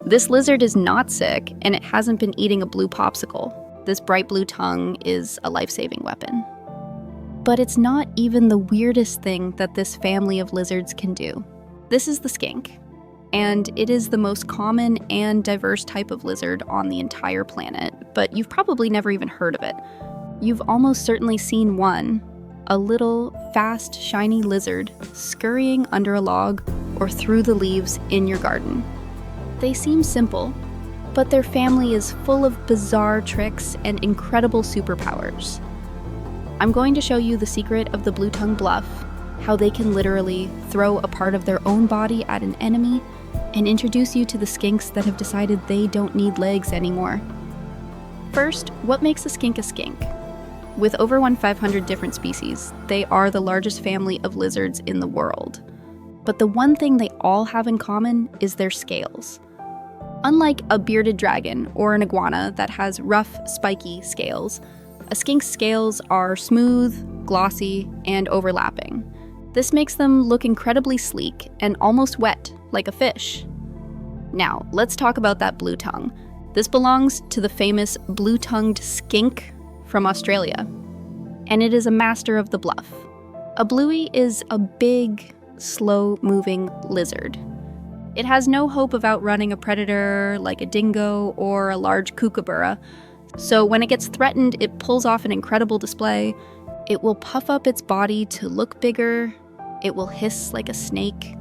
This lizard is not sick, and it hasn't been eating a blue popsicle. This bright blue tongue is a life-saving weapon. But it's not even the weirdest thing that this family of lizards can do. This is the skink, and it is the most common and diverse type of lizard on the entire planet, but you've probably never even heard of it. You've almost certainly seen one, a little, fast, shiny lizard scurrying under a log or through the leaves in your garden. They seem simple, but their family is full of bizarre tricks and incredible superpowers. I'm going to show you the secret of the blue-tongue bluff, how they can literally throw a part of their own body at an enemy, and introduce you to the skinks that have decided they don't need legs anymore. First, what makes a skink a skink? With over 1,500 different species, they are the largest family of lizards in the world. But the one thing they all have in common is their scales. Unlike a bearded dragon or an iguana that has rough, spiky scales, a skink's scales are smooth, glossy, and overlapping. This makes them look incredibly sleek and almost wet, like a fish. Now, let's talk about that blue tongue. This belongs to the famous blue-tongued skink from Australia, and it is a master of the bluff. A bluey is a big, slow-moving lizard. It has no hope of outrunning a predator like a dingo or a large kookaburra, so when it gets threatened, it pulls off an incredible display. It will puff up its body to look bigger, it will hiss like a snake,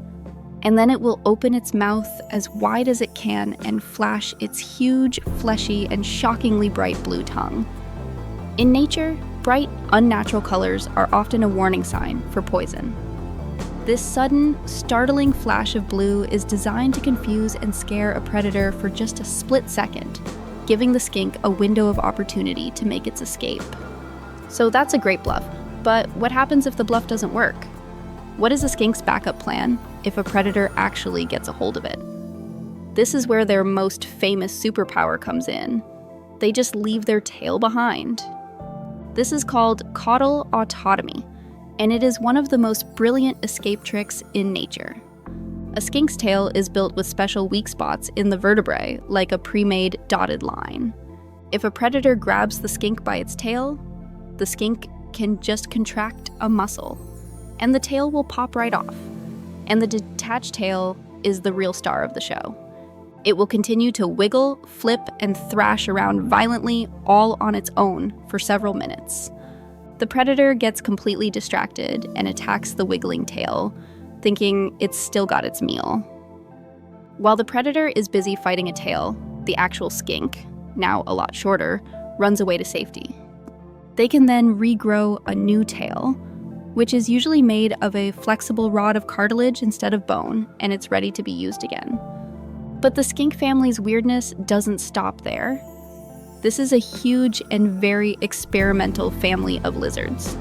and then it will open its mouth as wide as it can and flash its huge, fleshy, and shockingly bright blue tongue. In nature, bright, unnatural colors are often a warning sign for poison. This sudden, startling flash of blue is designed to confuse and scare a predator for just a split second, giving the skink a window of opportunity to make its escape. So that's a great bluff, but what happens if the bluff doesn't work? What is a skink's backup plan if a predator actually gets a hold of it? This is where their most famous superpower comes in. They just leave their tail behind. This is called caudal autotomy, and it is one of the most brilliant escape tricks in nature. A skink's tail is built with special weak spots in the vertebrae, like a pre-made dotted line. If a predator grabs the skink by its tail, the skink can just contract a muscle, and the tail will pop right off. And the detached tail is the real star of the show. It will continue to wiggle, flip, and thrash around violently all on its own for several minutes. The predator gets completely distracted and attacks the wiggling tail, thinking it's still got its meal. While the predator is busy fighting a tail, the actual skink, now a lot shorter, runs away to safety. They can then regrow a new tail, which is usually made of a flexible rod of cartilage instead of bone, and it's ready to be used again. But the skink family's weirdness doesn't stop there. This is a huge and very experimental family of lizards.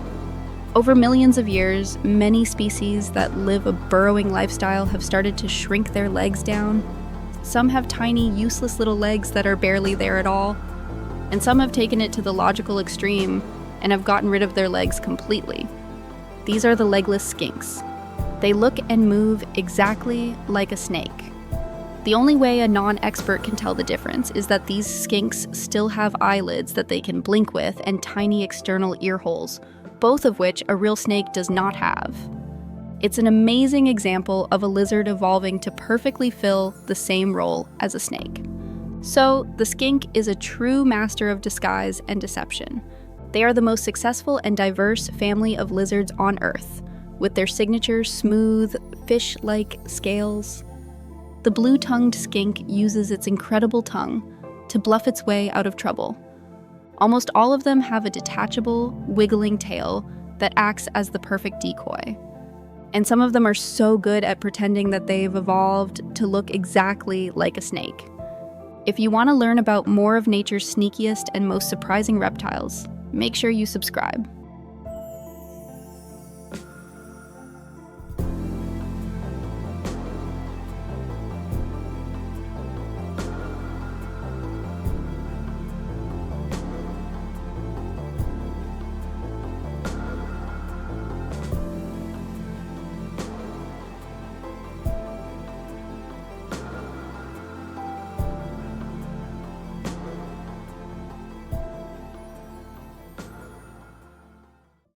Over millions of years, many species that live a burrowing lifestyle have started to shrink their legs down. Some have tiny, useless little legs that are barely there at all, and some have taken it to the logical extreme and have gotten rid of their legs completely. These are the legless skinks. They look and move exactly like a snake. The only way a non-expert can tell the difference is that these skinks still have eyelids that they can blink with and tiny external ear holes, both of which a real snake does not have. It's an amazing example of a lizard evolving to perfectly fill the same role as a snake. So, the skink is a true master of disguise and deception. They are the most successful and diverse family of lizards on Earth, with their signature smooth, fish-like scales. The blue-tongued skink uses its incredible tongue to bluff its way out of trouble. Almost all of them have a detachable, wiggling tail that acts as the perfect decoy. And some of them are so good at pretending that they've evolved to look exactly like a snake. If you want to learn about more of nature's sneakiest and most surprising reptiles, make sure you subscribe.